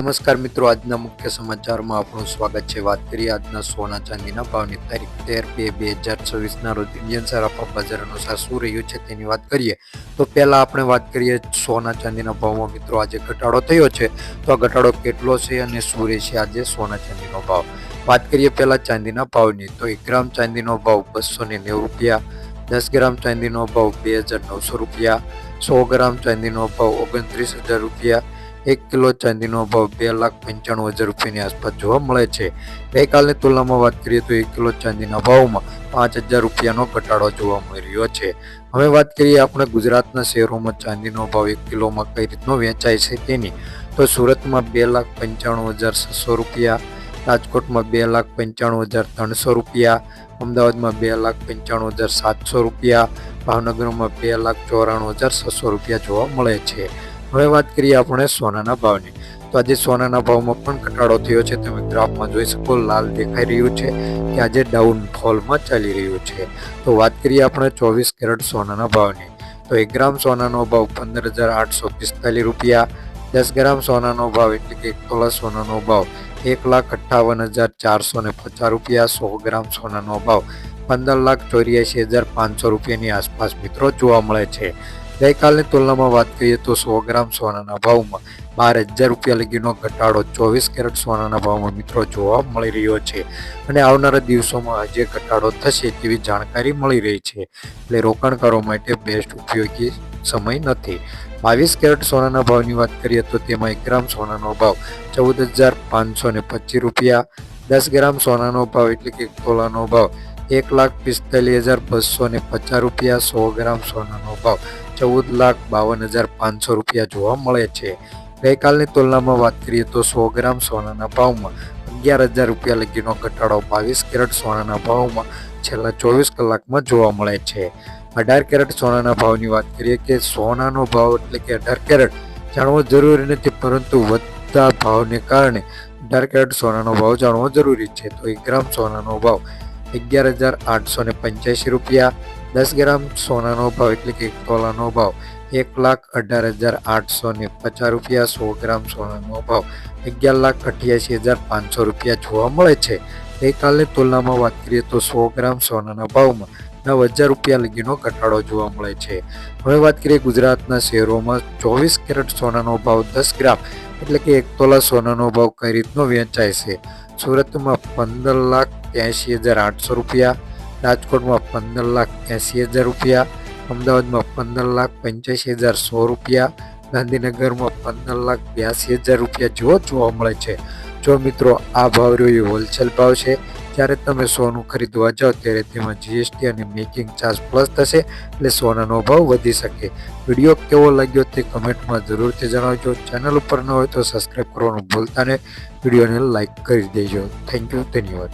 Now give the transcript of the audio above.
નમસ્કાર મિત્રો, આજના મુખ્ય સમાચારમાં આપણું સ્વાગત છે। વાત કરીએ આજના સોના ચાંદીના ભાવની। તારીખ 13/2/2026 રોજ ઇન્ડિયન સરાફા બજાર અનુસાર શું રહ્યું છે તેની વાત કરીએ તો પહેલા આપણે વાત કરીએ સોના ચાંદીના ભાવમાં। મિત્રો આજે ઘટાડો થયો છે, તો આ ઘટાડો કેટલો છે અને શું રહેશે આજે સોના ચાંદીનો ભાવ। વાત કરીએ પહેલા ચાંદીના ભાવની તો 1 ગ્રામ ચાંદીનો ભાવ 290 રૂપિયા, 10 ગ્રામ ચાંદીનો ભાવ 2900 રૂપિયા, 100 ગ્રામ ચાંદીનો ભાવ 29,000 રૂપિયા, 1 કિલો ચાંદીનો ભાવ 2,95,000 રૂપિયાની આસપાસ જોવા મળે છે। ગઈકાલની તુલનામાં વાત કરીએ તો 1 કિલો ચાંદીના ભાવમાં 5,000 રૂપિયાનો ઘટાડો જોવા મળી રહ્યો છે। હવે વાત કરીએ આપણે ગુજરાતના શહેરોમાં ચાંદીનો ભાવ 1 કિલોમાં કઈ રીતનો વેચાય છે તેની। તો સુરતમાં 2,95,600 રૂપિયા, રાજકોટમાં 2,95,300 રૂપિયા, અમદાવાદમાં 2,95,700 રૂપિયા, ભાવનગરમાં 2,94,600 રૂપિયા જોવા મળે છે। હવે વાત કરીએ આપણે સોનાના ભાવની તો આજે સોનાના ભાવમાં પણ ઘટાડો થયો છે। તમે ગ્રાફમાં જોઈ શકો લાલ દેખાઈ રહ્યું છે કે આજે ડાઉનફોલમાં ચાલી રહ્યું છે। તો વાત કરીએ આપણે 24 કેરેટ સોનાના ભાવની તો 1 ગ્રામ સોનાનો ભાવ 15,845 રૂપિયા, 10 ગ્રામ સોનાનો ભાવ એટલે કે 1 તોલા સોનાનો ભાવ 1,58,450 રૂપિયા, 100 ગ્રામ સોનાનો ભાવ 15,84,500 રૂપિયાની આસપાસ મિત્રો જોવા મળે છે। ગઈકાલની તુલનામાં વાત કરીએ તો 100 ગ્રામ સોનાના ભાવમાં 12,000 રૂપિયા લગીનો ઘટાડો 24 કેરેટ સોનાના ભાવમાં મિત્રો જોવા મળી રહ્યો છે અને આવનારા દિવસોમાં હજી ઘટાડો થશે તેવી જાણકારી મળી રહી છે। એટલે રોકાણકારો માટે બેસ્ટ ઉપયોગી સમય નથી। 22 કેરેટ સોનાના ભાવની વાત કરીએ તો તેમાં 1 ગ્રામ સોનાનો ભાવ 14,525 રૂપિયા, 10 ગ્રામ સોનાનો ભાવ એટલે કે 1 તોલાનો ભાવ 1,45,250 રૂપિયા, 100 ગ્રામ સોનાનો ભાવ 14,52,500 રૂપિયા જોવા મળે છે। ગઈકાલની તુલનામાં વાત કરીએ તો 100 ગ્રામ સોનાના ભાવમાં 11,000 રૂપિયા લગીનો ઘટાડો 22 કેરેટ સોનાના ભાવમાં છેલ્લા 24 કલાકમાં જોવા મળે છે। 18 કેરેટ સોનાના ભાવની વાત કરીએ કે સોનાનો ભાવ એટલે કે 18 કેરેટ જાણવો જરૂરી નથી, પરંતુ વધતા ભાવને કારણે 18 કેરેટ સોનાનો ભાવ જાણવો જરૂરી છે। તો 1 ગ્રામ સોનાનો ભાવ 11,885 રૂપિયા, 10 ગ્રામ સોનાનો ભાવ એટલે કે 1 તોલાનો ભાવ 1,18,850 રૂપિયા, 100 ગ્રામ સોનાનો ભાવ 11,88,500 રૂપિયા જોવા મળે છે। ગઈકાલની તુલનામાં વાત કરીએ તો 100 ગ્રામ સોનાના ભાવમાં 9,000 રૂપિયા લગીનો ઘટાડો જોવા મળે છે। હવે વાત કરીએ ગુજરાતના શહેરોમાં 24 કેરેટ સોનાનો ભાવ 10 ગ્રામ એટલે કે 1 તોલા સોનાનો ભાવ કઈ રીતનો વેચાય છે। સુરતમાં 15,83,800 રૂપિયા, રાજકોટમાં 15,80,000 રૂપિયા, અમદાવાદમાં 15,85,100 રૂપિયા, ગાંધીનગરમાં 15,82,000 રૂપિયા જેવો જોવા મળે છે। જો મિત્રો આ ભાવ રહ્યો એ હોલસેલ ભાવ છે। જ્યારે તમે સોનું ખરીદવા જાઓ ત્યારે તેમાં GST અને મેકિંગ ચાર્જ પ્લસ થશે, એટલે સોનાનો ભાવ વધી શકે। વિડીયો કેવો લાગ્યો તે કમેન્ટમાં જરૂરથી જણાવજો। ચેનલ ઉપર ન હોય તો સબસ્ક્રાઈબ કરવાનું ભૂલતા નહીં, વિડીયોને લાઈક કરી દેજો। થેન્ક યુ, ધન્યવાદ।